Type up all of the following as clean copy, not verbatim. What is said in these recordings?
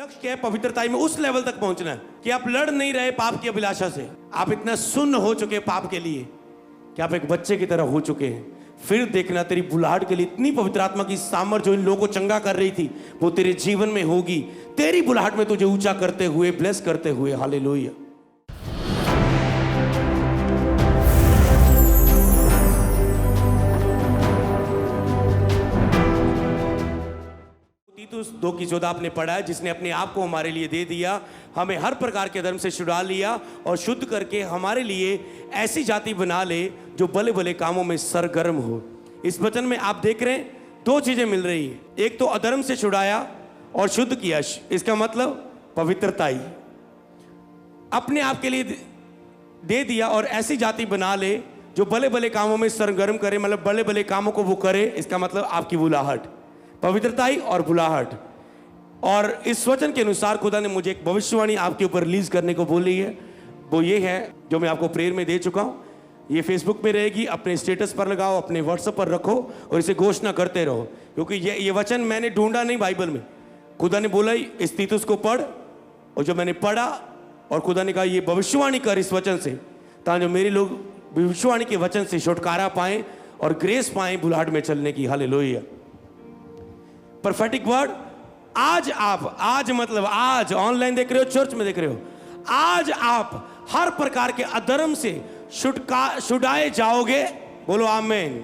लक्ष्य क्या है? पवित्रता में उस लेवल तक पहुंचना है कि आप लड़ नहीं रहे पाप की अभिलाषा से। आप इतना सुन्न हो चुके पाप के लिए कि आप एक बच्चे की तरह हो चुके हैं। फिर देखना, तेरी बुलाहट के लिए इतनी पवित्र आत्मा की सामर्थ जो इन लोगों को चंगा कर रही थी वो तेरे जीवन में होगी, तेरी बुलाहट में तुझे ऊंचा करते हुए, ब्लेस करते हुए। हालेलुया। तीतुस 2:14 आपने पढ़ा है, जिसने अपने आप को हमारे लिए दे दिया, हमें हर प्रकार के धर्म से छुड़ा लिया और शुद्ध करके हमारे लिए ऐसी जाति बना ले जो भले भले कामों में सरगर्म हो। इस वचन में आप देख रहे हैं दो चीजें मिल रही है। एक तो अधर्म से छुड़ाया और शुद्ध किया, इसका मतलब पवित्रता ही अपने आप के लिए दे दिया और ऐसी जाति बना ले जो भले भले कामों में सरगर्म करे, मतलब भले भले कामों को वो करे। इसका मतलब आपकी बुलाहट, पवित्रता ही और बुलाहट। और इस वचन के अनुसार खुदा ने मुझे एक भविष्यवाणी आपके ऊपर रिलीज करने को बोली है। वो ये है जो मैं आपको प्रेयर में दे चुका हूँ। ये फेसबुक में रहेगी, अपने स्टेटस पर लगाओ, अपने व्हाट्सएप पर रखो और इसे घोषणा करते रहो, क्योंकि ये वचन मैंने ढूंढा नहीं बाइबल में। खुदा ने बोला इस तीतुस को पढ़, और जो मैंने पढ़ा और खुदा ने कहा ये भविष्यवाणी कर इस वचन से, ताकि जो मेरे लोग भविष्यवाणी के वचन से छुटकारा पाएं और ग्रेस पाएं बुलाहट में चलने की। हालेलुया। prophetic वर्ड आज आप, आज मतलब आज ऑनलाइन देख रहे हो, चर्च में देख रहे हो, आज आप हर प्रकार के अधर्म से छुड़ाए जाओगे। बोलो आमीन।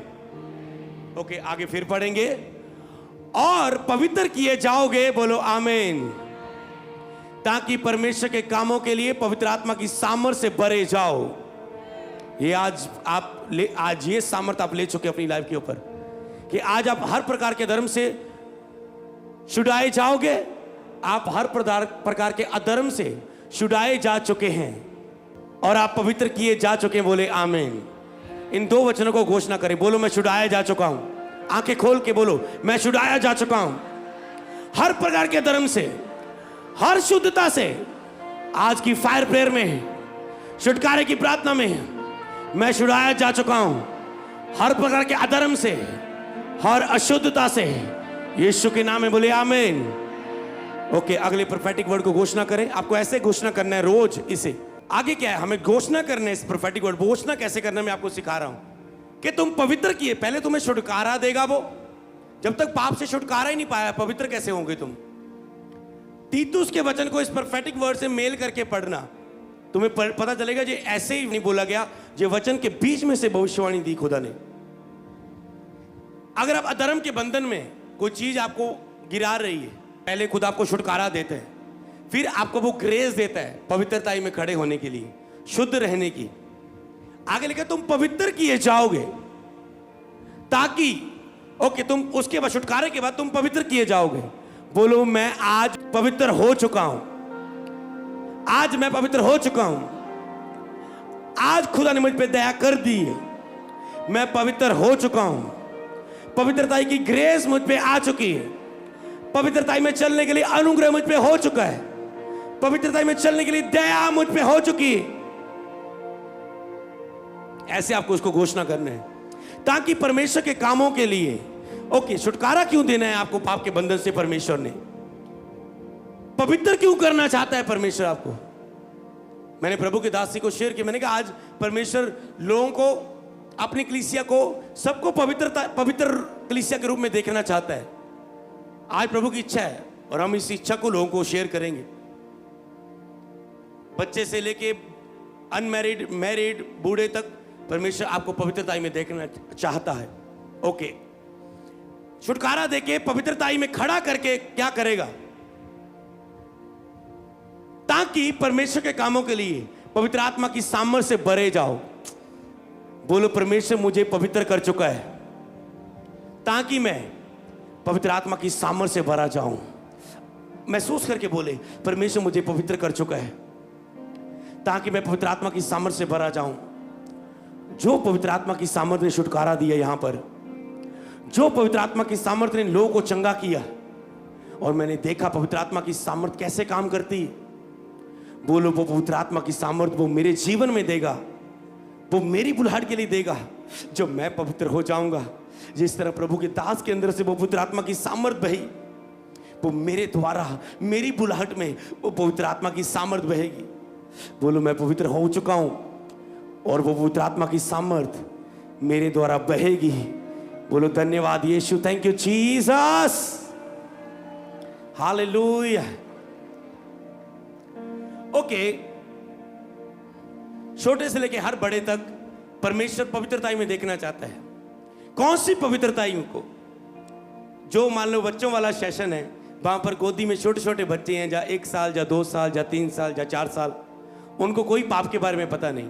ओके, आगे फिर पढ़ेंगे। और पवित्र किए जाओगे। बोलो आमीन। ताकि परमेश्वर के कामों के लिए पवित्र आत्मा की सामर्थ से भरे जाओ। ये आज ये सामर्थ आप ले चुके अपनी लाइफ के ऊपर कि आज आप हर प्रकार के धर्म से छुड़ाए जाओगे। आप हर प्रकार के अधर्म से छुड़ाए जा चुके हैं और आप पवित्र किए जा चुके हैं। बोले आमीन। इन दो वचनों को घोषणा करें। बोलो मैं छुड़ाया जा चुका हूं। आंखें खोल के बोलो मैं छुड़ाया जा चुका हूं हर प्रकार के धर्म से, हर शुद्धता से। आज की फायर प्रेयर में, छुटकारे की प्रार्थना में मैं छुड़ाया जा चुका हूं हर प्रकार के अधर्म से, हर अशुद्धता से, यीशु के नाम में। बोले आमीन। ओके, अगले प्रोफेटिक वर्ड को घोषणा करें। आपको ऐसे घोषणा करना है रोज। इसे आगे क्या है, हमें घोषणा करना है। इस प्रोफेटिक वर्ड घोषणा कैसे करना मैं आपको सिखा रहा हूं कि तुम पवित्र किए, पहले तुम्हें छुटकारा देगा वो। जब तक पाप से छुटकारा ही नहीं पाया, पवित्र कैसे होंगे तुम? तीतुस के वचन को इस प्रोफेटिक वर्ड से मेल करके पढ़ना, तुम्हें पता चलेगा ये ऐसे ही नहीं बोला गया, ये वचन के बीच में से भविष्यवाणी दी खुदा ने। अगर आप अधर्म के बंधन में कोई चीज आपको गिरा रही है, पहले खुदा आपको छुटकारा देते हैं, फिर आपको वो ग्रेस देता है पवित्रता में खड़े होने के लिए, शुद्ध रहने की। आगे लिखा तुम पवित्र किए जाओगे, ताकि ओके तुम उसके बाद छुटकारे के बाद तुम पवित्र किए जाओगे। बोलो मैं आज पवित्र हो चुका हूं। आज मैं पवित्र हो चुका हूं। आज खुदा ने मुझ पे दया कर दी है। मैं पवित्र हो चुका हूं। पवित्रता की ग्रेस मुझ पे आ चुकी है। पवित्रता में चलने के लिए अनुग्रह मुझ पे हो चुका है। पवित्रता में चलने के लिए दया मुझ पे हो चुकी है। ऐसे आपको उसको घोषणा करना है, ताकि परमेश्वर के कामों के लिए ओके छुटकारा क्यों देना है आपको पाप के बंधन से? परमेश्वर ने पवित्र क्यों करना चाहता है परमेश्वर आपको? मैंने प्रभु के दासी को शेयर किया, मैंने कहा आज परमेश्वर लोगों को, अपनी कलीसिया को, सबको पवित्र कलीसिया के रूप में देखना चाहता है। आज प्रभु की इच्छा है और हम इस इच्छा को लोगों को शेयर करेंगे। बच्चे से लेके अनमैरिड, मैरिड, बूढ़े तक परमेश्वर आपको पवित्रता में देखना चाहता है। ओके, छुटकारा देके पवित्रता में खड़ा करके क्या करेगा? ताकि परमेश्वर के कामों के लिए पवित्र आत्मा की सामर्थ से भरे जाओ। बोलो परमेश्वर मुझे पवित्र कर चुका है, ताकि मैं पवित्र आत्मा की सामर्थ से भरा जाऊं। महसूस करके बोले परमेश्वर मुझे पवित्र कर चुका है, ताकि मैं पवित्र आत्मा की सामर्थ से भरा जाऊं। जो पवित्र आत्मा की सामर्थ ने छुटकारा दिया, यहां पर जो पवित्र आत्मा की सामर्थ ने लोगों को चंगा किया, और मैंने देखा पवित्र आत्मा की सामर्थ कैसे काम करती है। बोलो वो पवित्र आत्मा की सामर्थ वो मेरे जीवन में देगा, वो मेरी बुलाहट के लिए देगा। जो मैं पवित्र हो जाऊंगा, जिस तरह प्रभु के दास के अंदर से वो पवित्र आत्मा की सामर्थ बही, वो मेरे द्वारा, मेरी बुलाहट में वो पवित्र आत्मा की सामर्थ बहेगी। बोलो मैं पवित्र हो चुका हूं और वो पवित्र आत्मा की सामर्थ मेरे द्वारा बहेगी। बोलो धन्यवाद Yeshu, thank you Jesus, hallelujah. Okay, छोटे से लेके हर बड़े तक परमेश्वर पवित्रता में देखना चाहता है। कौन सी पवित्रता को? जो मान लो बच्चों वाला सेशन है, वहां पर गोदी में छोटे छोटे बच्चे हैं, या 1 साल या 2 साल या 3 साल या 4 साल, उनको कोई पाप के बारे में पता नहीं।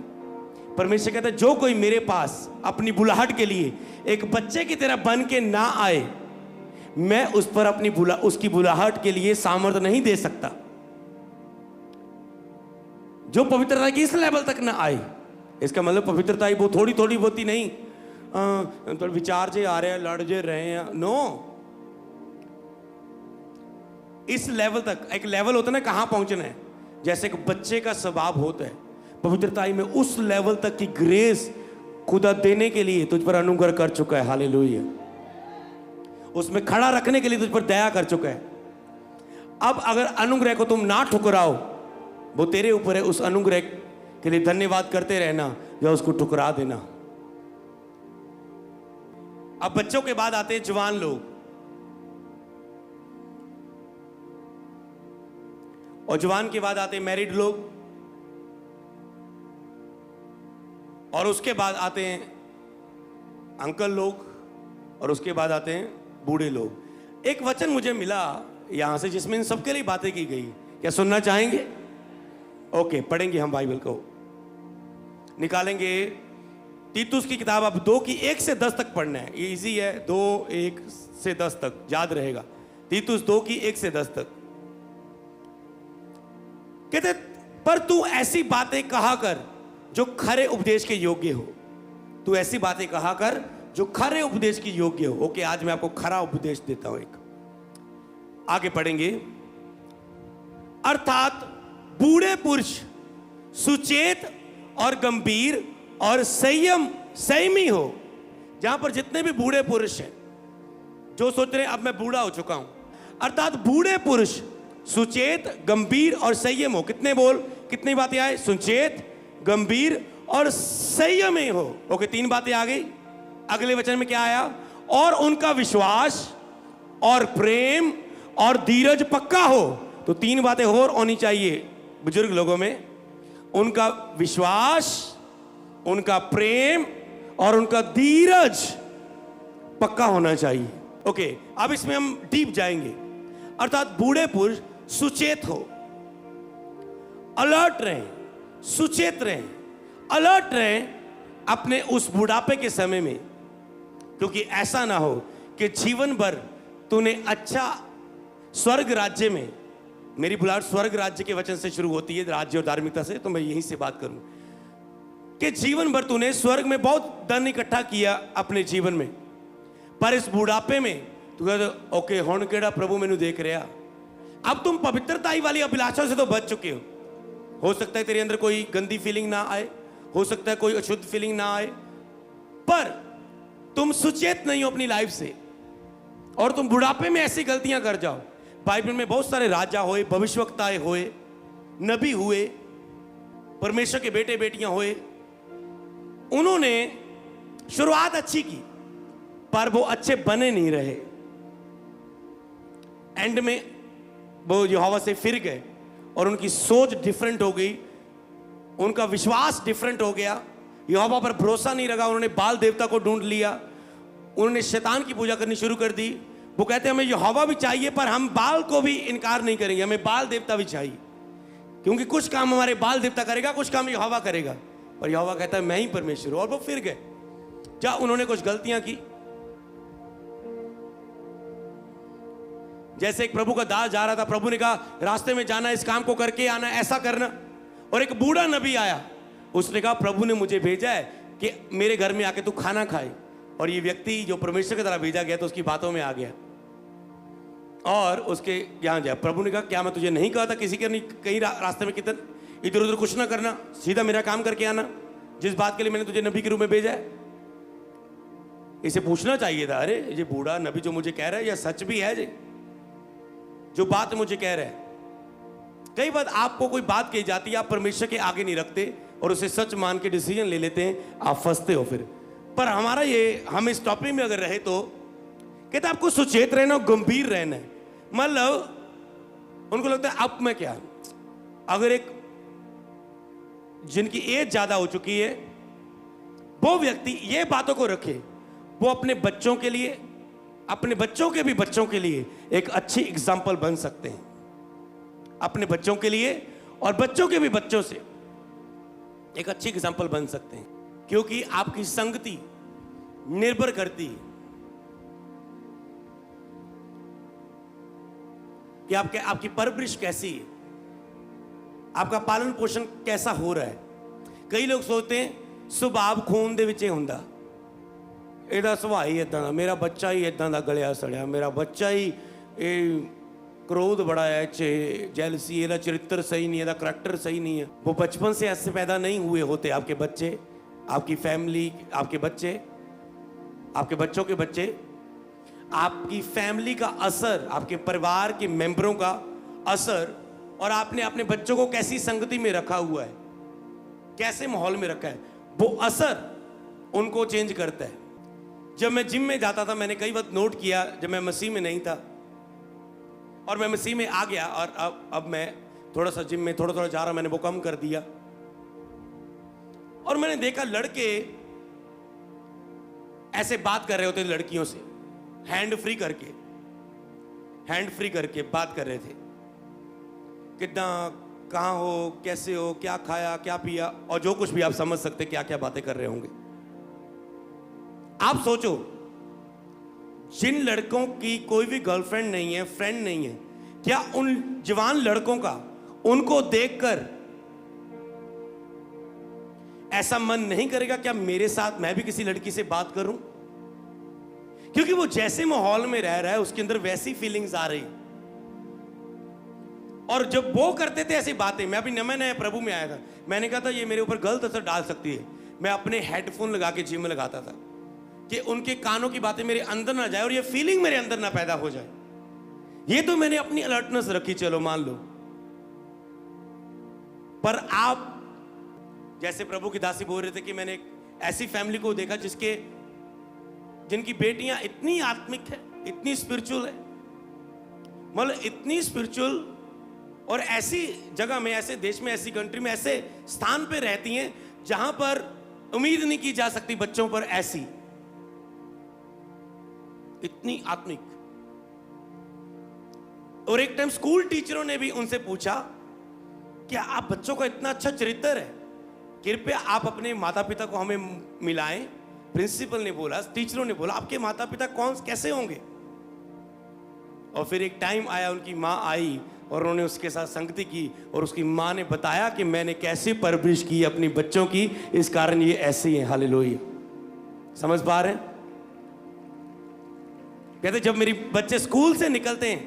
परमेश्वर कहता है जो कोई मेरे पास अपनी बुलाहट के लिए एक बच्चे की तरह बन के ना आए, मैं उस पर उसकी बुलाहट के लिए सामर्थ्य नहीं दे सकता। जो पवित्रता की इस लेवल तक ना आए, इसका मतलब पवित्रता ही वो थोड़ी थोड़ी होती नहीं, तो विचार जे आ रहे हैं, लड़ जे रहे हैं, नो। इस लेवल तक, एक लेवल होता है ना कहां पहुंचना है, जैसे एक बच्चे का स्वभाव होता है पवित्रताई में, उस लेवल तक की ग्रेस खुदा देने के लिए तुझ पर अनुग्रह कर चुका है, हालेलुया। उसमें खड़ा रखने के लिए तुझ पर दया कर चुका है। अब अगर अनुग्रह को तुम ना ठुकराओ, वो तेरे ऊपर है। उस अनुग्रह के लिए धन्यवाद करते रहना या उसको ठुकरा देना। अब बच्चों के बाद आते हैं जवान लोग, और जवान के बाद आते हैं मैरिड लोग, और उसके बाद आते हैं अंकल लोग, और उसके बाद आते हैं बूढ़े लोग। एक वचन मुझे मिला यहां से जिसमें इन सबके लिए बातें की गई। क्या सुनना चाहेंगे? ओके, पढ़ेंगे हम बाइबल को, निकालेंगे तीतुस की किताब। अब 2 की 1 से 10 तक पढ़ना है, ये इजी है। 2 1 से 10 तक याद रहेगा। तीतुस 2 की 1 से 10 तक कहते, पर तू ऐसी बातें कहा कर जो खरे उपदेश के योग्य हो। तू ऐसी बातें कहा कर जो खरे उपदेश की योग्य हो। ओके, आज मैं आपको खरा उपदेश देता हूं। एक आगे पढ़ेंगे, अर्थात बूढ़े पुरुष सुचेत और गंभीर और संयमी हो। जहां पर जितने भी बूढ़े पुरुष हैं जो सोच रहे हैं अब मैं बूढ़ा हो चुका हूं, अर्थात बूढ़े पुरुष सुचेत, गंभीर और संयम हो। कितनी बातें आए? सुचेत, गंभीर और संयमी हो। ओके, 3 बातें आ गई। अगले वचन में क्या आया? और उनका विश्वास और प्रेम और धीरज पक्का हो। तो 3 बातें और होनी चाहिए बुजुर्ग लोगों में, उनका विश्वास, उनका प्रेम और उनका धीरज पक्का होना चाहिए। ओके, अब इसमें हम डीप जाएंगे। अर्थात बूढ़े पुरुष सुचेत हो, अलर्ट रहें, सुचेत रहें, अलर्ट रहें अपने उस बुढ़ापे के समय में, क्योंकि ऐसा ना हो कि जीवन भर तूने अच्छा स्वर्ग राज्य में, मेरी बुलाहट स्वर्ग राज्य के वचन से शुरू होती है, राज्य और धार्मिकता से, तो मैं यहीं से बात करूं कि जीवन भर तूने स्वर्ग में बहुत धन इकट्ठा किया अपने जीवन में, पर इस बुढ़ापे में तू कहता ओके हुण केड़ा प्रभु मैनू देख रहा। अब तुम पवित्रता वाली अभिलाषा से तो बच चुके हो सकता है तेरे अंदर कोई गंदी फीलिंग ना आए, हो सकता है कोई अशुद्ध फीलिंग ना आए, पर तुम सुचेत नहीं हो अपनी लाइफ से और तुम बुढ़ापे में ऐसी गलतियां कर जाओ। बाइबल में बहुत सारे राजा हुए, भविष्यवक्ताएं हुए, नबी हुए, परमेश्वर के बेटे बेटियां हुए, उन्होंने शुरुआत अच्छी की पर वो अच्छे बने नहीं रहे। एंड में वो यहोवा से फिर गए और उनकी सोच डिफरेंट हो गई, उनका विश्वास डिफरेंट हो गया, यहोवा पर भरोसा नहीं रखा, उन्होंने बाल देवता को ढूंढ लिया, उन्होंने शैतान की पूजा करनी शुरू कर दी। वो कहते हैं हमें यहोवा भी चाहिए पर हम बाल को भी इनकार नहीं करेंगे, हमें बाल देवता भी चाहिए, क्योंकि कुछ काम हमारे बाल देवता करेगा, कुछ काम यहोवा करेगा। पर यहोवा कहता है मैं ही परमेश्वर हूं। और वो फिर गए। क्या उन्होंने कुछ गलतियां की? जैसे एक प्रभु का दास जा रहा था, प्रभु ने कहा रास्ते में जाना, इस काम को करके आना, ऐसा करना, और एक बूढ़ा नबी आया, उसने कहा प्रभु ने मुझे भेजा है कि मेरे घर में आके तू खाना खाए। और ये व्यक्ति जो परमेश्वर की तरह भेजा गया तो उसकी बातों में आ गया और उसके यहाँ गया। प्रभु ने कहा क्या मैं तुझे नहीं कहा था किसी के नहीं कहीं रास्ते में कितने इधर उधर कुछ ना करना, सीधा मेरा काम करके आना, जिस बात के लिए मैंने तुझे नबी के रूप में भेजा है। इसे पूछना चाहिए था, अरे ये बूढ़ा नबी जो मुझे कह रहा है यह सच भी है जी? जो बात मुझे कह रहे हैं। कई बार आपको कोई बात कही जाती है, आप परमेश्वर के आगे नहीं रखते और उसे सच मान के डिसीजन ले लेते हैं, आप फंसते हो फिर। पर हमारा ये, हम इस टॉपिक में अगर रहे तो कहते आपको सुचेत रहना और गंभीर रहना है। मतलब उनको लगता है अब मैं क्या, अगर एक जिनकी एज ज्यादा हो चुकी है वो व्यक्ति ये बातों को रखे, वो अपने बच्चों के लिए, अपने बच्चों के भी बच्चों के लिए एक अच्छी एग्जाम्पल बन सकते हैं, अपने बच्चों के लिए और बच्चों के भी बच्चों से एक अच्छी एग्जाम्पल बन सकते हैं। क्योंकि आपकी संगति निर्भर करती है कि आपकी परवरिश कैसी है, आपका पालन पोषण कैसा हो रहा है। कई लोग सोचते हैं सुभाव खून ਦੇ ਵਿੱਚ ਹੁੰਦਾ, ਇਹਦਾ ਸੁਭਾਅ ਹੀ ਇਦਾਂ ਦਾ, ਮੇਰਾ ਬੱਚਾ ਹੀ ਇਦਾਂ ਦਾ ਗਲਿਆ ਸੜਿਆ, ਮੇਰਾ ਬੱਚਾ ਹੀ ਇਹ क्रोध बड़ा है, जेलसी, ਇਹਦਾ चरित्र सही नहीं है, ਇਹਦਾ करैक्टर सही नहीं है। वो बचपन से ऐसे पैदा नहीं हुए होते। आपके बच्चे, आपकी फैमिली, आपके बच्चे, आपके बच्चों के बच्चे, आपकी फैमिली का असर, आपके परिवार के मेंबरों का असर, और आपने अपने बच्चों को कैसी संगति में रखा हुआ है, कैसे माहौल में रखा है, वो असर उनको चेंज करता है। जब मैं जिम में जाता था, मैंने कई बार नोट किया, जब मैं मसीह में नहीं था और मैं मसीह में आ गया, और अब मैं थोड़ा सा जिम में थोड़ा थोड़ा जा रहा, मैंने वो कम कर दिया, और मैंने देखा लड़के ऐसे बात कर रहे होते लड़कियों से, हैंड फ्री करके बात कर रहे थे, कितना, कहाँ हो, कैसे हो, क्या खाया, क्या पिया, और जो कुछ भी आप समझ सकते क्या क्या बातें कर रहे होंगे। आप सोचो, जिन लड़कों की कोई भी गर्लफ्रेंड नहीं है, फ्रेंड नहीं है, क्या उन जवान लड़कों का उनको देखकर ऐसा मन नहीं करेगा क्या मेरे साथ मैं भी किसी लड़की से बात करूं? क्योंकि वो जैसे माहौल में रह रहा है उसके अंदर वैसी फीलिंग्स आ रही। और जब वो करते थे ऐसी बातें, मैं अभी नया प्रभु में आया था, मैंने कहा था ये मेरे ऊपर गलत असर डाल सकती है। मैं अपने हेडफोन लगा के जिम में लगाता था कि उनके कानों की बातें मेरे अंदर ना जाए और ये फीलिंग मेरे अंदर ना पैदा हो जाए। ये तो मैंने अपनी अलर्टनेस रखी, चलो मान लो। पर आप जैसे प्रभु की दासी बोल रहे थे कि मैंने ऐसी फैमिली को देखा जिनकी बेटियां इतनी आत्मिक है, इतनी स्पिरिचुअल है, मतलब इतनी स्पिरिचुअल, और ऐसी जगह में, ऐसे देश में, ऐसी कंट्री में, ऐसे स्थान पे रहती हैं जहां पर उम्मीद नहीं की जा सकती बच्चों पर, ऐसी इतनी आत्मिक। और एक टाइम स्कूल टीचरों ने भी उनसे पूछा कि आप बच्चों का इतना अच्छा चरित्र है, कृपया आप अपने माता पिता को हमें मिलाएं। प्रिंसिपल ने बोला, टीचरों ने बोला, आपके माता पिता कैसे होंगे? और फिर एक टाइम आया, उनकी माँ आई और उन्होंने उसके साथ संगति की, और उसकी माँ ने बताया कि मैंने कैसे परवरिश की अपनी बच्चों की, इस कारण ये ऐसे ही है। हालेलुया। समझ पा रहे हैं? कहते जब मेरी बच्चे स्कूल से निकलते हैं,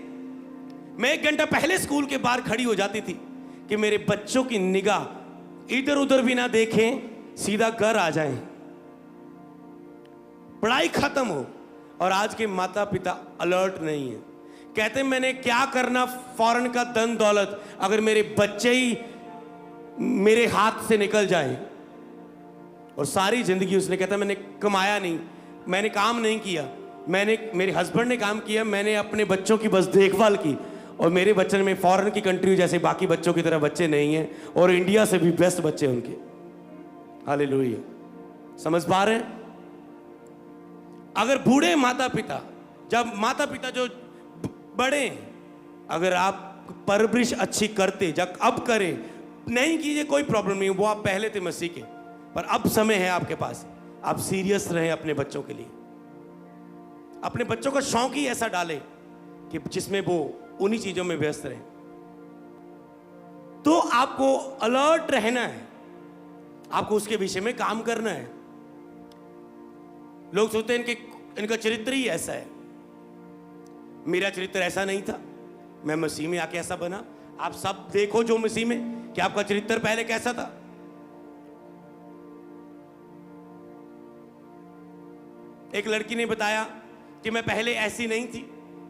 मैं 1 घंटा पहले स्कूल के बाहर खड़ी हो जाती थी कि मेरे बच्चों की निगाह इधर उधर भी ना देखें, सीधा घर आ जाएं, पढ़ाई खत्म हो। और आज के माता पिता अलर्ट नहीं है। कहते मैंने क्या करना फॉरेन का धन दौलत अगर मेरे बच्चे ही मेरे हाथ से निकल जाए। और सारी जिंदगी उसने, कहता मैंने कमाया नहीं, मैंने काम नहीं किया, मेरे हस्बैंड ने काम किया, मैंने अपने बच्चों की बस देखभाल की, और मेरे बच्चे में फॉरेन की कंट्री जैसे बाकी बच्चों की तरह बच्चे नहीं हैं, और इंडिया से भी बेस्ट बच्चे उनके। हालेलुया। समझ पा रहे हैं? अगर बूढ़े माता पिता, जब माता पिता जो बड़े, अगर आप परवरिश अच्छी करते, जब अब करें, नहीं कीजिए कोई प्रॉब्लम नहीं, वो आप पहले थे मसीह के, पर अब समय है आपके पास, आप सीरियस रहें अपने बच्चों के लिए। अपने बच्चों का शौक ही ऐसा डालें कि जिसमें वो उन्हीं चीजों में व्यस्त रहे। तो आपको अलर्ट रहना है, आपको उसके विषय में काम करना है। लोग सोचते हैं इनका चरित्र ही ऐसा है। मेरा चरित्र ऐसा नहीं था, मैं मसीह में आके ऐसा बना। आप सब देखो जो मसीह में, कि आपका चरित्र पहले कैसा था। एक लड़की ने बताया कि मैं पहले ऐसी नहीं थी,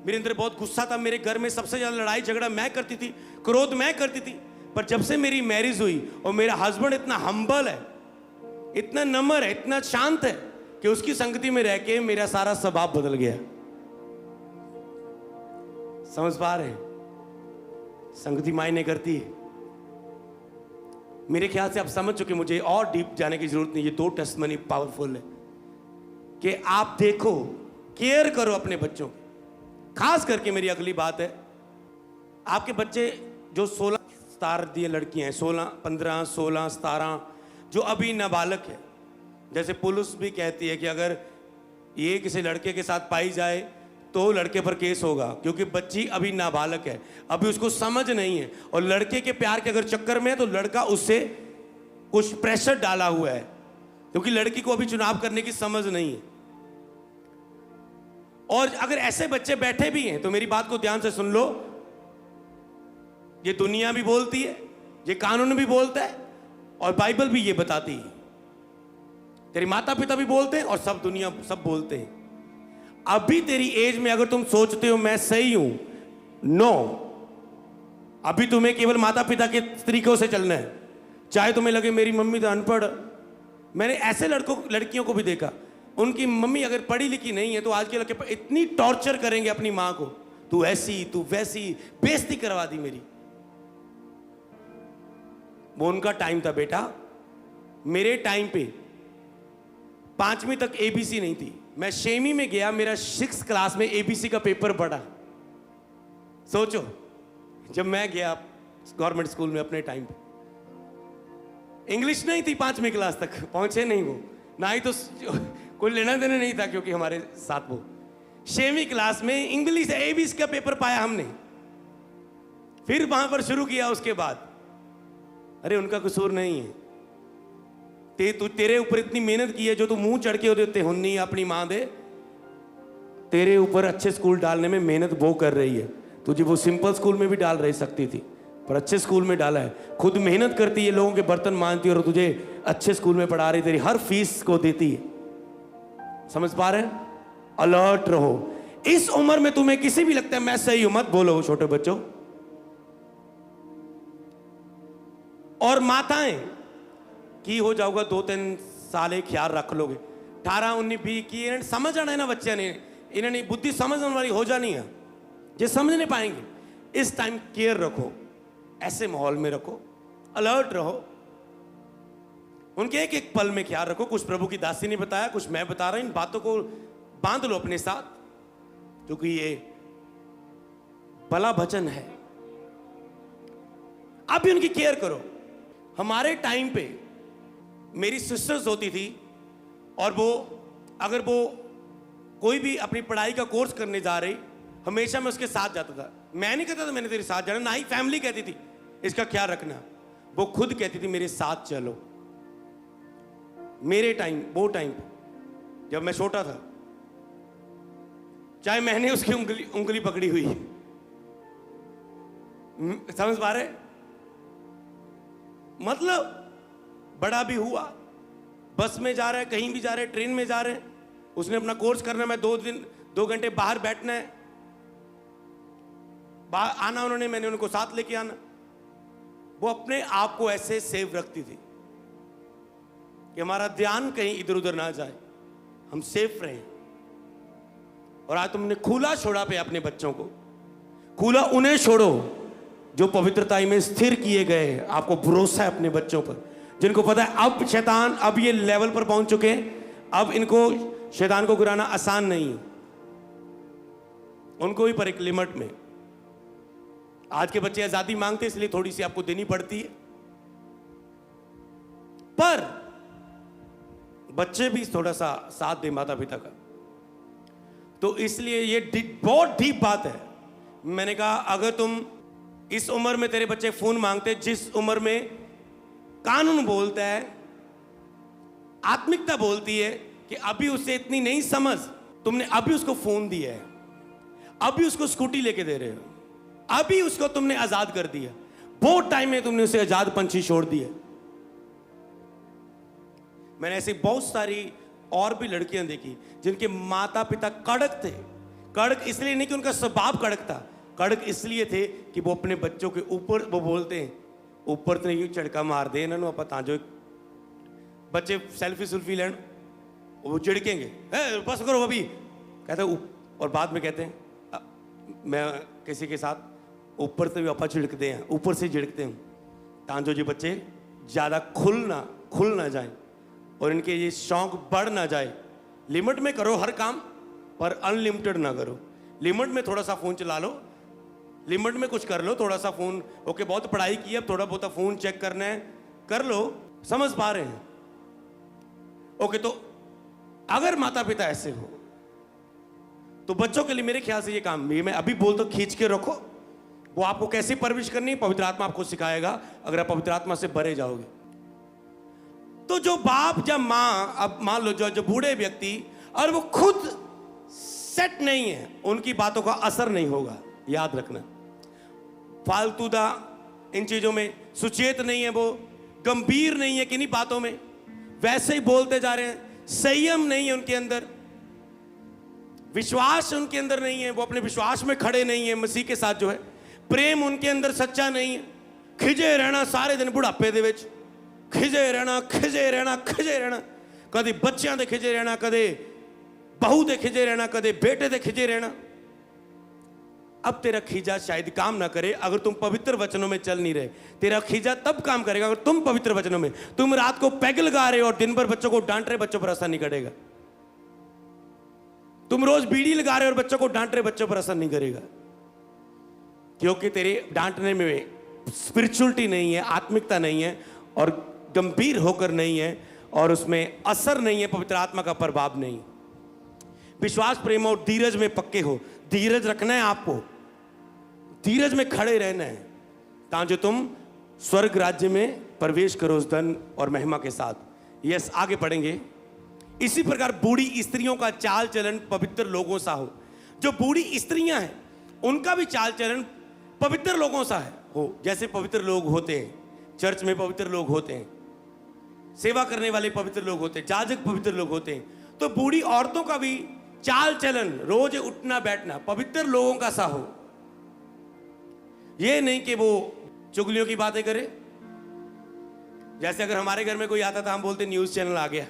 मेरे अंदर बहुत गुस्सा था, मेरे घर में सबसे ज्यादा लड़ाई झगड़ा मैं करती थी, क्रोध मैं करती थी। पर जब से मेरी मैरिज हुई और मेरा हस्बैंड इतना हम्बल है, इतना नम्र है, इतना शांत है कि उसकी संगति में रह के मेरा सारा स्वभाव बदल गया। समझ पा रहे हैं? संगति मायने करती है। मेरे ख्याल से आप समझ चुके, मुझे और डीप जाने की जरूरत नहीं। ये 2 टेस्टमनी पावरफुल है कि आप देखो, केयर करो अपने बच्चों की। खास करके मेरी अगली बात है, आपके बच्चे जो 16 17 दिए लड़कियां हैं, 16 15 16 17 जो अभी नाबालग है, जैसे पुलिस भी कहती है कि अगर ये किसी लड़के के साथ पाई जाए तो लड़के पर केस होगा, क्योंकि बच्ची अभी नाबालग है, अभी उसको समझ नहीं है। और लड़के के प्यार के अगर चक्कर में है तो लड़का उससे कुछ प्रेशर डाला हुआ है, क्योंकि लड़की को अभी चुनाव करने की समझ नहीं है। और अगर ऐसे बच्चे बैठे भी हैं तो मेरी बात को ध्यान से सुन लो, ये दुनिया भी बोलती है, ये कानून भी बोलता है, और बाइबल भी ये बताती है, तेरे माता पिता भी बोलते हैं और सब दुनिया सब बोलते हैं। अभी तेरी एज में अगर तुम सोचते हो मैं सही हूं, नो, अभी तुम्हें केवल माता पिता के तरीकों से चलना है। चाहे तुम्हें लगे मेरी मम्मी तो अनपढ़, मैंने ऐसे लड़कियों को भी देखा, उनकी मम्मी अगर पढ़ी लिखी नहीं है तो आज के लड़के इतनी टॉर्चर करेंगे अपनी मां को, तू ऐसी तू वैसी, बेइज्जती करवा दी मेरी। वो उनका टाइम था बेटा, मेरे टाइम पे 5वीं तक एबीसी नहीं थी। मैं 6वीं में गया, मेरा 6th क्लास में एबीसी का पेपर पढ़ा। सोचो, जब मैं गया गवर्नमेंट स्कूल में अपने टाइम पे, इंग्लिश नहीं थी 5वीं क्लास तक, पहुंचे नहीं वो, ना ही तो कोई लेना देना नहीं था, क्योंकि हमारे साथ वो 6वीं क्लास में इंग्लिश एबीसी का पेपर पाया हमने, फिर वहां पर शुरू किया। उसके बाद अरे उनका कसूर नहीं है, तेरे ऊपर इतनी मेहनत की है, जो तू मुंह चढ़ के देते हुन्नी अपनी मां दे, तेरे ऊपर अच्छे स्कूल डालने में मेहनत वो कर रही है। तुझे वो सिंपल स्कूल में भी डाल रही सकती थी, पर अच्छे स्कूल में डाला है। खुद मेहनत करती है, लोगों के बर्तन मांजती है, और तुझे अच्छे स्कूल में पढ़ा रही, तेरी हर फीस को देती है। समझ पा रहे हैं? अलर्ट रहो। इस उम्र में तुम्हें किसी भी लगता है मैं सही हूं, मत बोलो छोटे बच्चों। और माताएं की हो जाऊंगा 2-3 साल ख्याल रख लोगे, 18-19 20 की समझ आना है ना बच्चे ने, इन्होंने बुद्धि समझने वाली हो जानी है, ये समझ नहीं पाएंगे। इस टाइम केयर रखो, ऐसे माहौल में रखो, अलर्ट रहो, उनके एक एक पल में ख्याल रखो। कुछ प्रभु की दासी ने बताया, कुछ मैं बता रहा हूं, इन बातों को बांध लो अपने साथ, क्योंकि ये भला वचन है। अब भी उनकी केयर करो। हमारे टाइम पे मेरी सिस्टर्स होती थी, और वो अगर वो कोई भी अपनी पढ़ाई का कोर्स करने जा रही, हमेशा मैं उसके साथ जाता था। मैं नहीं कहता था मैंने तेरे साथ जाना, ना ही फैमिली कहती थी इसका ख्याल रखना, वो खुद कहती थी मेरे साथ चलो। मेरे टाइम, वो टाइम जब मैं छोटा था, चाहे मैंने उसकी उंगली पकड़ी हुई है, समझ पा रहे? मतलब बड़ा भी हुआ, बस में जा रहे हैं, कहीं भी जा रहे हैं, ट्रेन में जा रहे हैं, उसने अपना कोर्स करना, मैं 2 घंटे बाहर बैठना है, आना उन्होंने, मैंने उनको साथ लेके आना। वो अपने आप को ऐसे सेव रखती थी कि हमारा ध्यान कहीं इधर उधर ना जाए, हम सेफ रहें। और आज तुमने खुला छोड़ा पे अपने बच्चों को, खुला उन्हें छोड़ो जो पवित्रता में स्थिर किए गए। आपको भरोसा है अपने बच्चों पर, जिनको पता है अब शैतान अब ये लेवल पर पहुंच चुके हैं, अब इनको शैतान को गिराना आसान नहीं है, उनको भी पर एक लिमिट में। आज के बच्चे आजादी मांगते, इसलिए थोड़ी सी आपको देनी पड़ती है, पर बच्चे भी थोड़ा सा साथ दे माता पिता का। तो इसलिए ये बहुत डीप बात है। मैंने कहा अगर तुम इस उम्र में, तेरे बच्चे फोन मांगते, जिस उम्र में कानून बोलता है, आत्मिकता बोलती है कि अभी उससे इतनी नहीं समझ, तुमने अभी उसको फोन दिया है, अभी उसको स्कूटी लेके दे रहे हो, अभी उसको तुमने आजाद कर दिया, बहुत टाइम में तुमने उसे आजाद पंछी छोड़ दिया। मैंने ऐसी बहुत सारी और भी लड़कियां देखी जिनके माता पिता कड़क थे, कड़क इसलिए नहीं कि उनका स्वभाव कड़क था, कड़क इसलिए थे कि वो अपने बच्चों के ऊपर, वो बोलते हैं ऊपर तो नहीं झटका मार दे इन्होंने आप तां जो बच्चे सेल्फी सुल्फी लेन वो झिड़केंगे, बस करो अभी, कहते और बाद में कहते हैं मैं किसी के साथ ऊपर से भी आपा झिड़कते हैं, ऊपर से झिड़कते हैं तां जो बच्चे ज़्यादा खुल ना जाए और इनके ये शौक बढ़ ना जाए। लिमिट में करो हर काम, पर अनलिमिटेड ना करो। लिमिट में थोड़ा सा फ़ोन चला लो, लिमिट में कुछ कर लो, थोड़ा सा फ़ोन, ओके बहुत पढ़ाई की है अब थोड़ा बहुत फ़ोन चेक करना है कर लो, समझ पा रहे हैं? ओके, तो अगर माता पिता ऐसे हो तो बच्चों के लिए मेरे ख्याल से ये काम, ये मैं अभी बोलता हूं, खींच के रखो। वो आपको कैसे परवरिश करनी है पवित्र आत्मा आपको सिखाएगा, अगर आप पवित्र आत्मा से भरे जाओगे। तो जो बाप या माँ, अब मान लो जो बूढ़े व्यक्ति और वो खुद सेट नहीं है, उनकी बातों का असर नहीं होगा, याद रखना। फालतूदा इन चीजों में सुचेत नहीं है, वो गंभीर नहीं है किन्हीं बातों में, वैसे ही बोलते जा रहे हैं। संयम नहीं है उनके अंदर, विश्वास उनके अंदर नहीं है, वो अपने विश्वास में खड़े नहीं है मसीह के साथ जो है, प्रेम उनके अंदर सच्चा नहीं है, खिजे रहना सारे दिन बुढ़ापे दे विच, खिजे रहना, कदे बच्चों दे खिजे रहना, कदे बहू दे खिजे रहना, कदे बेटे दे खिजे रहना। अब तेरा खींचा शायद काम ना करे अगर तुम पवित्र वचनों में चल नहीं रहे। तेरा खींचा तब काम करेगा अगर तुम पवित्र वचनों में, तुम रात को पैग लगा रहे हो और दिन भर बच्चों को डांट रहे, बच्चों पर असर नहीं करेगा। तुम रोज बीड़ी लगा रहे हो और बच्चों को डांट रहे, बच्चों पर असर नहीं करेगा, क्योंकि तेरे डांटने में स्पिरिचुअलिटी नहीं है, आत्मिकता नहीं है और गंभीर होकर नहीं है और उसमें असर नहीं है, पवित्र आत्मा का प्रभाव नहीं। विश्वास, प्रेम और धीरज में पक्के हो। धीरज रखना है आपको, धीरज में खड़े रहना है ताकि तुम स्वर्ग राज्य में प्रवेश करो उस धन और महिमा के साथ। यस, आगे पढ़ेंगे। इसी प्रकार बूढ़ी स्त्रियों का चाल चलन पवित्र लोगों सा हो। जो बूढ़ी स्त्रियां हैं उनका भी चाल चलन पवित्र लोगों सा है हो, जैसे पवित्र लोग होते हैं, चर्च में पवित्र लोग होते हैं, सेवा करने वाले पवित्र लोग होते हैं, जाजक पवित्र लोग होते हैं। तो बूढ़ी औरतों का भी चाल चलन, रोज उठना बैठना पवित्र लोगों का सा हो। ये नहीं कि वो चुगलियों की बातें करे। जैसे अगर हमारे घर में कोई आता था, हम बोलते न्यूज चैनल आ गया,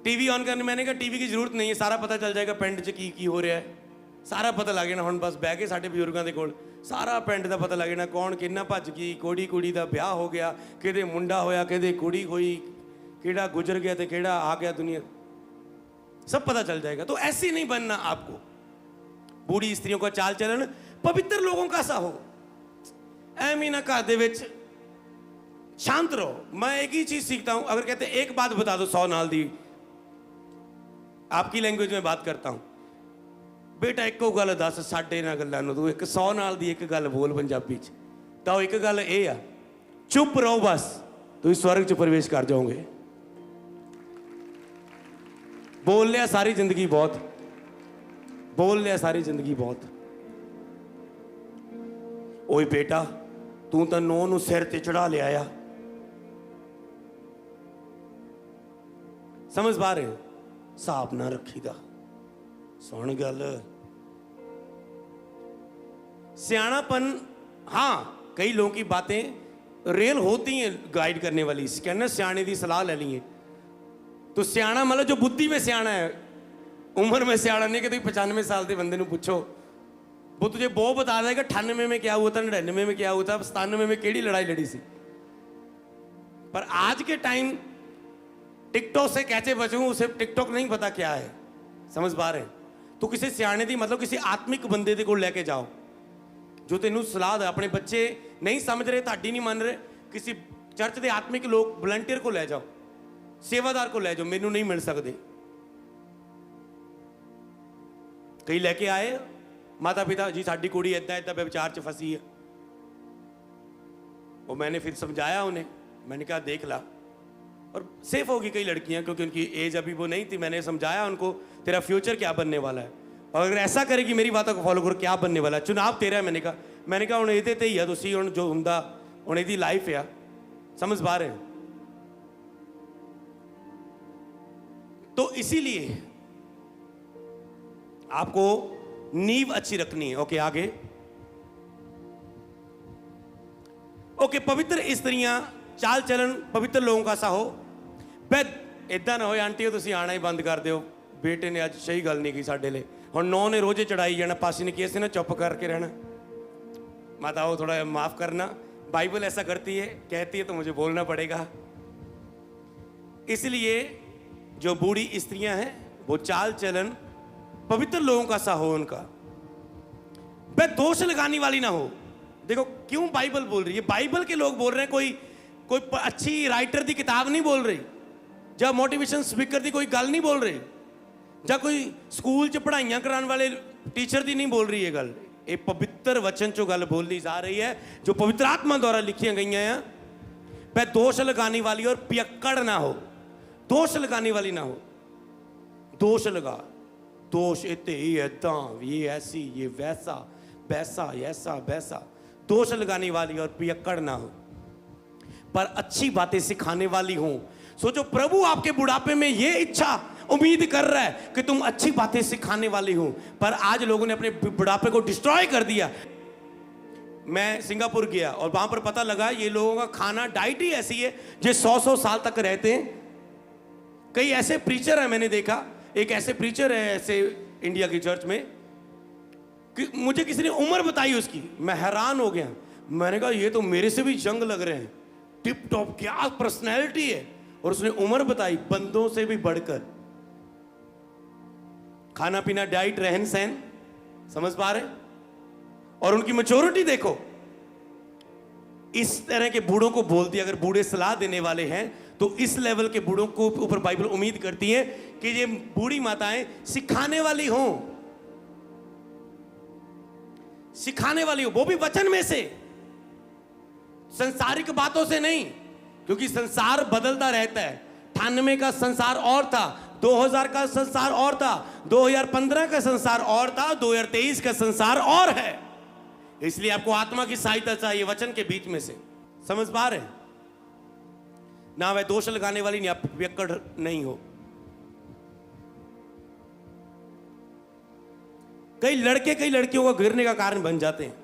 टीवी ऑन करने, मैंने कहा टीवी की जरूरत नहीं है, सारा पता चल जाएगा पिंड च की हो रहा है, सारा पता लग जाना। हम बस बह के साडे बजुर्गों के कोल सारा पिंड का पता लग जाना, कौन किन्ना भज गई, कुड़ी का ब्याह हो गया, किते मुंडा होया, किते कुड़ी होई, केड़ा गुजर गया तो केड़ा आ गया, दुनिया सब पता चल जाएगा। तो ऐसे नहीं बनना आपको। बूढ़ी स्त्रियों का चाल चलन पवित्र लोगों का सा हो। एम ही ना घर दे विच शांत रहो। मैं एक ही चीज सीखता हूं, अगर कहते एक बात बता दो 100 नाल दी, आपकी लैंग्वेज में बात करता हूं, बेटा एको गल दस साडे ना गल्लां नूं, तू एक 100 नाल दी एक गल बोल पंजाबी च, तो एक गल ये आ, चुप रहो बस, तुम स्वर्ग च प्रवेश कर जाओगे। बोल लिया सारी जिंदगी बहुत, बोल लिया सारी जिंदगी बहुत। ओए बेटा तू तो नौ नू सिर ते चढ़ा लिया आ, समझ पा रहे हो? हिसाब ना रखीदा। सुन गल, सियाणापन, हाँ कई लोगों की बातें रियल होती हैं गाइड करने वाली, कहना सियाणे की सलाह ले ली है तो सियाणा मतलब जो बुद्धि में सियाणा है, उम्र में सियाणा नहीं कि तुम 95 साल के बंदे पूछो, वो तुझे वो बता देगा 98 में क्या हुआ था, 99 में क्या हुआ था, 97 में केड़ी लड़ाई लड़ी सी। पर आज के टाइम टिकटॉक से कैसे बचूं, उसे टिकटॉक नहीं पता क्या है, समझ पा रहे? तो किसी सियाणे दी मतलब किसी आत्मिक बंदे दे कोल लेके जाओ जो तेनू सलाह दे। अपने बच्चे नहीं समझ रहे, ताड़ी नहीं मान रहे, किसी चर्च के आत्मिक लोग वलंटियर को ले जाओ, सेवादार को ले जाओ, मैनू नहीं मिल सकते। कई लेके आए माता पिता जी, साडी कुड़ी इदा इदा व्यभिचार च फसी है, वो मैंने फिर समझाया उन्हें, मैंने कहा देख ला, और सेफ होगी कई लड़कियां क्योंकि उनकी एज अभी वो नहीं थी। मैंने समझाया उनको तेरा फ्यूचर क्या बनने वाला है, और अगर ऐसा करेगी मेरी बातों को फॉलो करो क्या बनने वाला है, चुनाव तेरा है। मैंने कहा हुण इहदे ते ही आ, तुसीं हुण जो हुंदा हुण इहदी लाइफ है, समझ पा रहे हैं? तो इसीलिए आपको नींव अच्छी रखनी है। ओके, आगे। ओके, पवित्र स्त्रियां चाल चलन पवित्र लोगों का सा हो। बे इदा ना हो आंटी तुम आना ही बंद कर दो, बेटे ने अज सही गल नहीं की साडे लिए, हुण नौ ने रोजे चढ़ाई जाना, पासी ने किया से ना चुप करके रहना। माता वो थोड़ा माफ करना, बाइबल ऐसा करती है, कहती है तो मुझे बोलना पड़ेगा। इसलिए जो बूढ़ी स्त्रियां हैं वो चाल चलन पवित्र लोगों का सा हो उनका, वह दोष लगाने वाली ना हो। देखो क्यों बाइबल बोल रही है, बाइबल के लोग बोल रहे हैं, कोई अच्छी राइटर की किताब नहीं बोल रही, जब मोटिवेशन स्पीकर की कोई गल नहीं बोल रही, जब कोई स्कूल च पढ़ाइयां कराने वाले टीचर की नहीं बोल रही है गल। ये पवित्र वचन चो गल बोली जा रही है जो पवित्र आत्मा द्वारा लिखी गई हैं। वह दोष लगाने वाली और पियक्कड़ ना हो, दोष लगाने वाली ना हो। दोष लगा, दोष इतने ये ऐसी ये वैसा वैसा ऐसा वैसा, दोष लगाने वाली और पियक्कड़ ना हो, पर अच्छी बातें सिखाने वाली हो। सोचो प्रभु आपके बुढ़ापे में ये इच्छा उम्मीद कर रहा है कि तुम अच्छी बातें सिखाने वाली हो, पर आज लोगों ने अपने बुढ़ापे को डिस्ट्रॉय कर दिया। मैं सिंगापुर गया और वहां पर पता लगा ये लोगों का खाना डाइट ही ऐसी है जो 100-100 साल तक रहते हैं। कई ऐसे प्रीचर हैं, मैंने देखा, एक ऐसे प्रीचर है ऐसे इंडिया की चर्च में कि मुझे किसी ने उम्र बताई उसकी, मैं हैरान हो गया। मैंने कहा ये तो मेरे से भी जंग लग रहे हैं, टिप टॉप क्या पर्सनैलिटी है, और उसने उम्र बताई बंदों से भी बढ़कर। खाना पीना डाइट रहन सहन समझ पा रहे, और उनकी मैच्योरिटी देखो। इस तरह के बूढ़ों को बोलती है, अगर बूढ़े सलाह देने वाले हैं तो इस लेवल के बूढ़ों को ऊपर बाइबल उम्मीद करती है कि ये बूढ़ी माताएं सिखाने वाली हों, सिखाने वाली हो, वो भी वचन में से, संसारिक बातों से नहीं, क्योंकि संसार बदलता रहता है। 98 का संसार और था, 2000 का संसार और था, 2015 का संसार और था, 2023 का संसार और है। इसलिए आपको आत्मा की सहायता चाहिए वचन के बीच में से। समझ पा रहे? ना वह दोष लगाने वाली ना पियक्कड़ नहीं हो। कई लड़के कई लड़कियों का गिरने का कारण बन जाते हैं,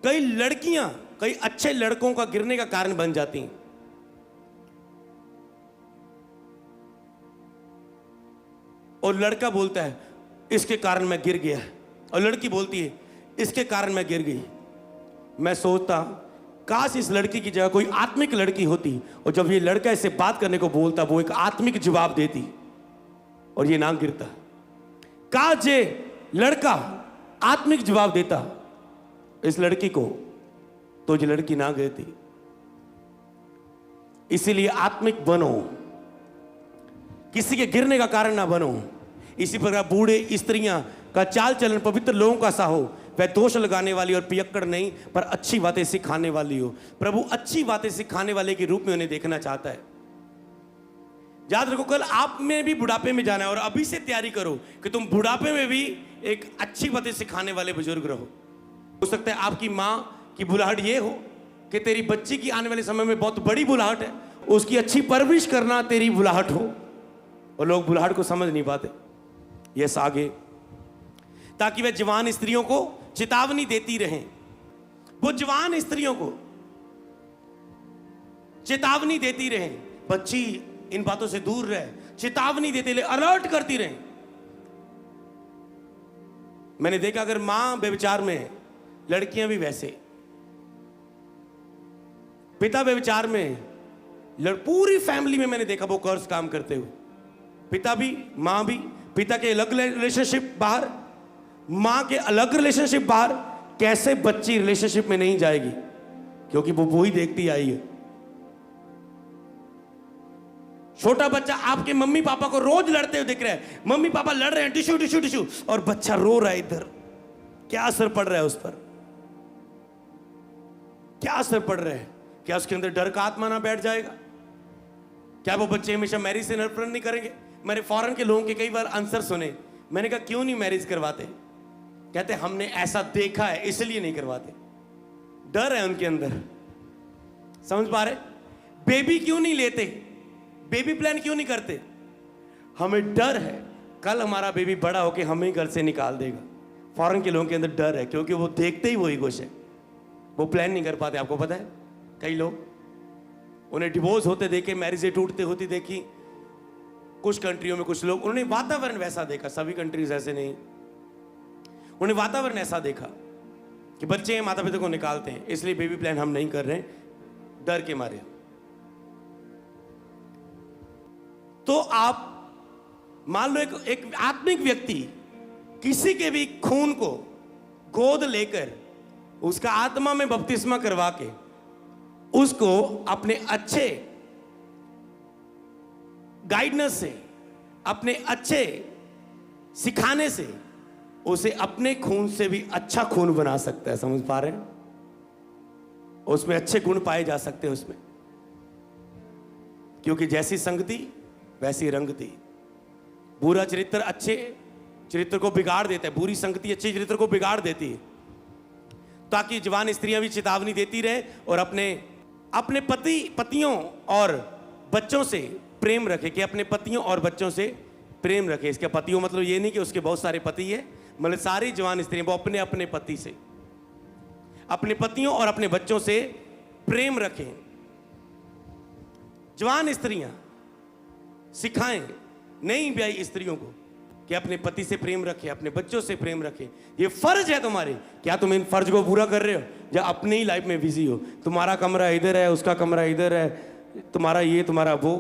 कई लड़कियां कई अच्छे लड़कों का गिरने का कारण बन जाती हैं। और लड़का बोलता है इसके कारण मैं गिर गया, और लड़की बोलती है इसके कारण मैं गिर गई। मैं सोचता काश इस लड़की की जगह कोई आत्मिक लड़की होती, और जब ये लड़का इससे बात करने को बोलता वो एक आत्मिक जवाब देती और ये ना गिरता। काश ये लड़का आत्मिक जवाब देता इस लड़की को तो ये लड़की ना गिरती। इसीलिए आत्मिक बनो, किसी के गिरने का कारण ना बनो। इसी प्रकार बूढ़े स्त्रियां का चाल चलन पवित्र लोगों का सा हो, वह दोष लगाने वाली और पियक्कड़ नहीं, पर अच्छी बातें सिखाने वाली हो। प्रभु अच्छी बातें सिखाने वाले के रूप में उन्हें देखना चाहता है। याद रखो कल आप में भी बुढ़ापे में जाना है, और अभी से तैयारी करो कि तुम बुढ़ापे में भी एक अच्छी बातें सिखाने वाले बुजुर्ग रहो। हो सकता है आपकी माँ की बुलाहट ये हो कि तेरी बच्ची की आने वाले समय में बहुत बड़ी बुलाहट है, उसकी अच्छी परवरिश करना तेरी बुलाहट हो, और लोग बुलाहट को समझ नहीं पाते। यस आगे, ताकि वह जवान स्त्रियों को चेतावनी देती रहें। वो जवान स्त्रियों को चेतावनी देती रहें, बच्ची इन बातों से दूर रहे, चेतावनी देते रहे, अलर्ट करती रहें। मैंने देखा अगर मां व्यभिचार में, लड़कियां भी वैसे, पिता व्यभिचार में, पूरी फैमिली में मैंने देखा वो कर्स काम करते हुए। पिता भी मां भी, पिता के अलग रिलेशनशिप बाहर, मां के अलग रिलेशनशिप बाहर। कैसे बच्ची रिलेशनशिप में नहीं जाएगी, क्योंकि वो वही देखती आई है। छोटा बच्चा आपके मम्मी पापा को रोज लड़ते हुए दिख रहा है, मम्मी पापा लड़ रहे हैं टिश्यू टिश्यू टिश्यू, और बच्चा रो रहा है इधर। क्या असर पड़ रहा है उस पर? क्या असर पड़ रहा है? क्या उसके अंदर डर का आत्मा ना बैठ जाएगा? क्या वो बच्चे हमेशा मैरिज से नफरत नहीं करेंगे? मैंने फॉरेन के लोगों के कई बार आंसर सुने। मैंने कहा क्यों नहीं मैरिज करवाते? कहते हमने ऐसा देखा है इसलिए नहीं करवाते। डर है उनके अंदर। समझ पा रहे? बेबी क्यों नहीं लेते? बेबी प्लान क्यों नहीं करते? हमें डर है कल हमारा बेबी बड़ा होके हमें ही घर से निकाल देगा। फॉरेन के लोगों के अंदर डर है, क्योंकि वो देखते ही वही कुछ है, वो प्लान नहीं कर पाते। आपको पता है, कई लोग उन्हें डिवोर्स होते देखे, मैरिजें टूटते होती देखी कुछ कंट्रियों में। कुछ लोग, उन्होंने वातावरण वैसा देखा, सभी कंट्रीज ऐसे नहीं, उन्हें वातावरण ऐसा देखा कि बच्चे माता पिता को निकालते हैं, इसलिए बेबी प्लान हम नहीं कर रहे हैं डर के मारे। तो आप मान लो एक आत्मिक व्यक्ति किसी के भी खून को गोद लेकर उसका आत्मा में बपतिस्मा करवा के उसको अपने अच्छे गाइडेंस से, अपने अच्छे सिखाने से उसे अपने खून से भी अच्छा खून बना सकता है। समझ पा रहे हैं? उसमें अच्छे गुण पाए जा सकते हैं उसमें, क्योंकि जैसी संगति वैसी रंगती। बुरा चरित्र अच्छे चरित्र को बिगाड़ देता है, बुरी संगति अच्छे चरित्र को बिगाड़ देती है। ताकि जवान स्त्रियां भी चेतावनी देती रहे और अपने पतियों और बच्चों से प्रेम रखे, कि अपने पतियों और बच्चों से प्रेम रखे। इसके पतियों मतलब ये नहीं कि उसके बहुत सारे पति है, मतलब सारी जवान स्त्रियां वो अपने अपने पति से, अपने पतियों और अपने बच्चों से प्रेम रखें। जवान स्त्रियां सिखाएं नई ब्याही स्त्रियों को कि अपने पति से प्रेम रखे, अपने बच्चों से प्रेम रखे। ये फर्ज है तुम्हारे। क्या तुम इन फर्ज को पूरा कर रहे हो, या अपने ही लाइफ में बिजी हो? तुम्हारा कमरा इधर है, उसका कमरा इधर है, तुम्हारा ये तुम्हारा वो,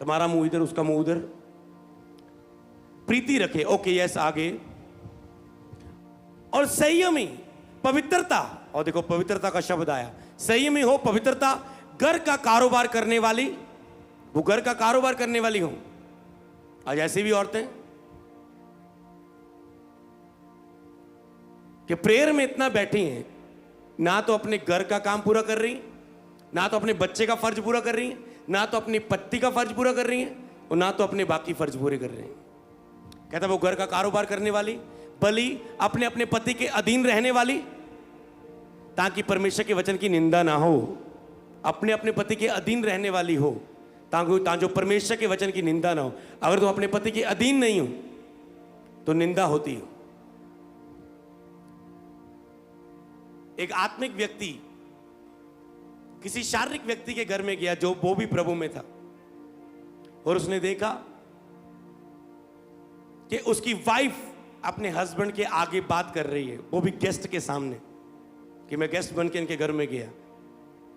तुम्हारा मुंह इधर उसका मुंह उधर। प्रीति रखे। ओके यस, आगे। और संयमी, पवित्रता। और देखो पवित्रता का शब्द आया, संयमी हो, पवित्रता। घर का कारोबार करने वाली, वो घर का कारोबार करने वाली हो। आज ऐसी भी औरतें कि प्रेयर में इतना बैठी हैं, ना तो अपने घर का काम पूरा कर रही, ना तो अपने बच्चे का फर्ज पूरा कर रही हैं, ना तो अपने पति का फर्ज पूरा कर रही हैं, और ना तो अपने बाकी फर्ज पूरे कर रही हैं। कहता वो घर का कारोबार करने वाली, बली अपने अपने पति के अधीन रहने वाली, ताकि परमेश्वर के वचन की निंदा ना हो। अपने अपने पति के अधीन रहने वाली हो, ताकि जो परमेश्वर के वचन की निंदा ना हो। अगर तुम अपने पति के अधीन नहीं हो तो निंदा होती हो। एक आत्मिक व्यक्ति किसी शारीरिक व्यक्ति के घर में गया जो वो भी प्रभु में था, और उसने देखा कि उसकी वाइफ अपने हस्बैंड के आगे बात कर रही है, वो भी गेस्ट के सामने, कि मैं गेस्ट बन के इनके घर में गया।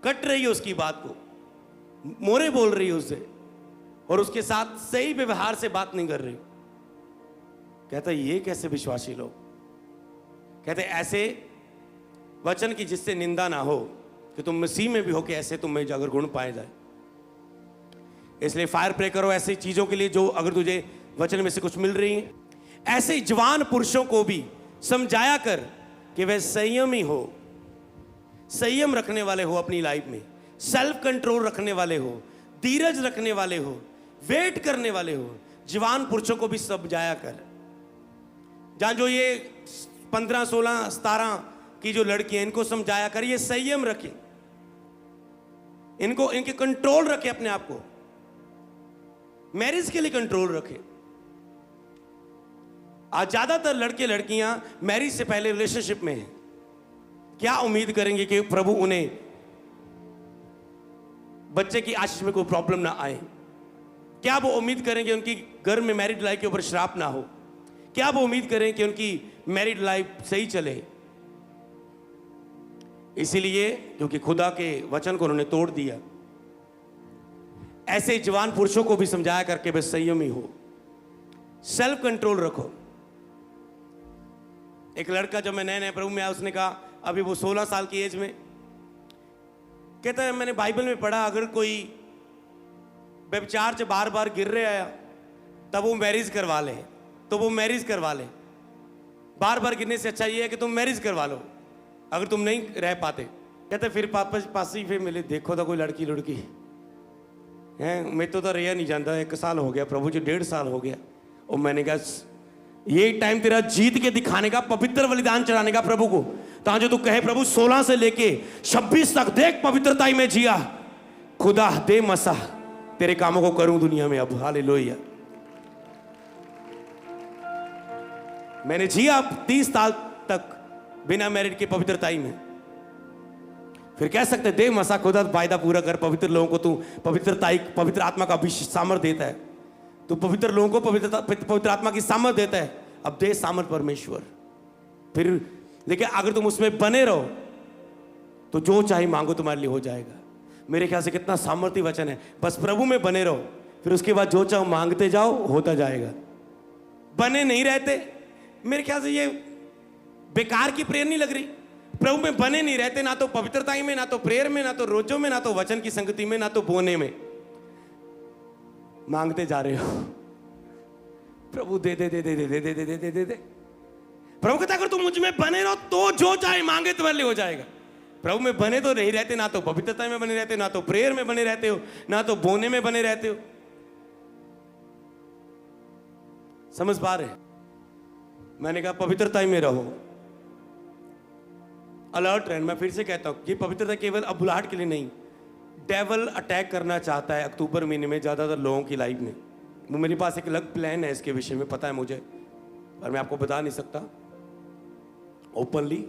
कट रही है उसकी बात को, मोरे बोल रही है उससे, और उसके साथ सही व्यवहार से बात नहीं कर रही। कहता ये कैसे विश्वासी लोग। कहते ऐसे वचन की जिससे निंदा ना हो, कि तुम मसीह में भी हो, कि ऐसे तुम में अगर गुण पाए जाए। इसलिए फायर प्रे करो ऐसी चीजों के लिए जो अगर तुझे वचन में से कुछ मिल रही है। ऐसे जवान पुरुषों को भी समझाया कर कि वे संयमी हो, संयम रखने वाले हो अपनी लाइफ में, सेल्फ कंट्रोल रखने वाले हो, धीरज रखने वाले हो, वेट करने वाले हो। जवान पुरुषों को भी समझाया कर। जहां जो ये 15, 16, 17 की जो लड़कियां, इनको समझाया कर ये संयम रखें, इनको इनके कंट्रोल रखें, अपने आप को मैरिज के लिए कंट्रोल रखें। आज ज्यादातर लड़के लड़कियां मैरिज से पहले रिलेशनशिप में हैं। क्या उम्मीद करेंगे कि प्रभु उन्हें बच्चे की आशीष में कोई प्रॉब्लम ना आए? क्या वो उम्मीद करेंगे उनकी घर में मैरिड लाइफ के ऊपर श्राप ना हो? क्या वो उम्मीद करें कि उनकी मैरिड लाइफ सही चले? इसीलिए क्योंकि खुदा के वचन को उन्होंने तोड़ दिया। ऐसे जवान पुरुषों को भी समझाया करके बस संयमी हो, सेल्फ कंट्रोल रखो। एक लड़का जब मैं नए नए प्रभु में आया, उसने कहा, अभी वो 16 साल की एज में, कहता है मैंने बाइबल में पढ़ा अगर कोई व्यभिचार से बार बार गिर रहा है तब वो मैरिज करवा ले, तो वो मैरिज करवा ले। बार बार गिरने से अच्छा ये है कि तुम मैरिज करवा लो अगर तुम नहीं रह पाते। कहते फिर पास ही फिर मिले, देखो तो कोई लड़की लड़की है, मैं तो रहा नहीं जानता। 1 साल हो गया प्रभु जी, 1.5 साल हो गया। और मैंने कहा ये टाइम तेरा जीत के दिखाने का, पवित्र बलिदान चढ़ाने का प्रभु को, ताकि जो तू कहे प्रभु 16 से लेके 26 तक देख पवित्रता ही में जिया, खुदा दे मसा तेरे कामों को करूं दुनिया में अब। हालेलुया। मैंने जिया 30 साल तक बिना मैरिड के पवित्रताई में। फिर कह सकते देव मसा खुदा वायदा पूरा कर, पवित्र लोगों को तू पवित्र आत्मा का सामर्थ देता है, तू पवित्र लोगों को पवित्र आत्मा की सामर्थ देता है। अब दे सामर्थ परमेश्वर। फिर लेकिन अगर तुम उसमें बने रहो तो जो चाहे मांगो तुम्हारे लिए हो जाएगा। मेरे ख्याल से कितना सामर्थ्य वचन है। बस प्रभु में बने रहो, फिर उसके बाद जो चाहो मांगते जाओ, होता जाएगा। बने नहीं रहते, मेरे ख्याल से ये बेकार की प्रेयर नहीं लग रही। प्रभु में बने नहीं रहते, ना तो पवित्रता में, ना तो प्रेयर में, ना तो रोजों में, ना तो वचन की संगति में, ना तो बोने में। मांगते जा रहे हो, प्रभु दे दे दे दे दे दे दे दे दे दे दे। प्रभु कहता अगर तुम मुझ में बने रहो तो जो चाहे मांगे तुम्हारे लिए हो जाएगा। प्रभु में बने तो नहीं रहते, ना तो पवित्रता में बने रहते हो, ना तो प्रेयर में बने रहते हो, ना तो बोने में बने रहते हो। समझ पा रहे? मैंने कहा पवित्रता में रहो, अलर्ट रहना। मैं फिर से कहता हूं कि पवित्रता केवल अब बुलाहट के लिए नहीं। डेवल अटैक करना चाहता है अक्टूबर महीने में ज्यादातर लोगों की लाइफ में। वो मेरे पास एक अलग प्लान है इसके विषय में, पता है मुझे, पर मैं आपको बता नहीं सकता ओपनली।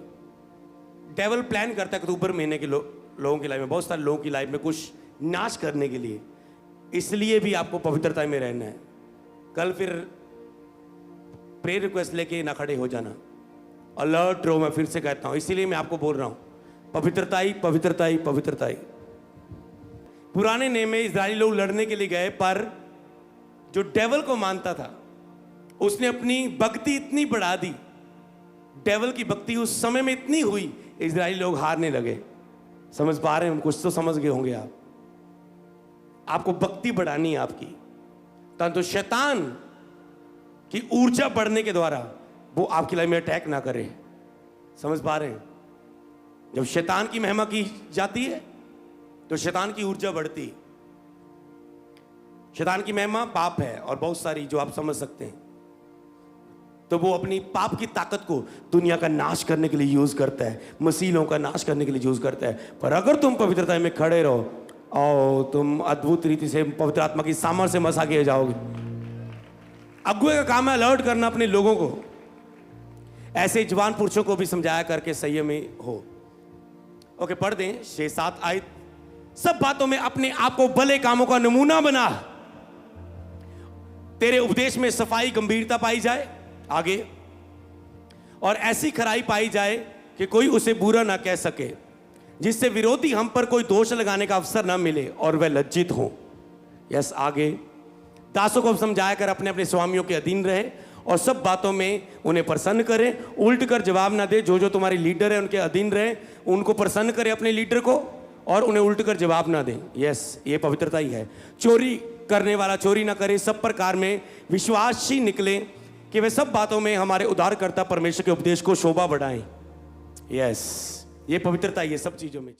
डेवल प्लान करता है अक्टूबर महीने के लोगों की लाइफ में, बहुत सारे लोगों की लाइफ में कुछ नाश करने के लिए। इसलिए भी आपको पवित्रता में रहना है। कल फिर प्रेयर रिक्वेस्ट लेके ना खड़े हो जाना, अलर्ट रहो। मैं फिर से कहता हूं, इसीलिए मैं आपको बोल रहा हूं पवित्रताई पवित्रताई पवित्रताई। पुराने नेम में इजरायली लोग लड़ने के लिए गए, पर जो डेवल को मानता था उसने अपनी भक्ति इतनी बढ़ा दी, डेवल की भक्ति उस समय में इतनी हुई, इजरायली लोग हारने लगे। समझ पा रहे हैं? कुछ तो समझ गए होंगे आप। आपको भक्ति बढ़ानी है आपकी, तो शैतान की ऊर्जा बढ़ने के द्वारा वो आपकी लाइफ में अटैक ना करे। समझ पा रहे हैं? जब शैतान की महिमा की जाती है तो शैतान की ऊर्जा बढ़ती। शैतान की महिमा पाप है और बहुत सारी जो आप समझ सकते हैं, तो वो अपनी पाप की ताकत को दुनिया का नाश करने के लिए यूज करता है, मसीलों का नाश करने के लिए यूज करता है। पर अगर तुम पवित्रता में खड़े रहो और तुम अद्भुत रीति से पवित्र आत्मा की सामर्थ्य से मसा किए जाओगे। अगुए का काम है अलर्ट करना अपने लोगों को, ऐसे जवान पुरुषों को भी समझाया करके संयमी हो। ओके, पढ़ दें 6-7 आयत। सब बातों में अपने आप को भले कामों का नमूना बना, तेरे उपदेश में सफाई गंभीरता पाई जाए आगे, और ऐसी खराई पाई जाए कि कोई उसे बुरा ना कह सके, जिससे विरोधी हम पर कोई दोष लगाने का अवसर ना मिले और वह लज्जित हो। यस, आगे दासों को समझाया कर अपने अपने स्वामियों के अधीन रहे और सब बातों में उन्हें प्रसन्न करें, उल्ट कर जवाब ना दे। जो तुम्हारी लीडर है उनके अधीन रहे, उनको प्रसन्न करे अपने लीडर को, और उन्हें उल्ट कर जवाब ना दें। यस, ये पवित्रता ही है। चोरी करने वाला चोरी ना करे, सब प्रकार में विश्वासी निकले, कि वे सब बातों में हमारे उद्धारकर्ता परमेश्वर के उपदेश को शोभा बढ़ाएं। यस, ये पवित्रता ही है सब चीजों में।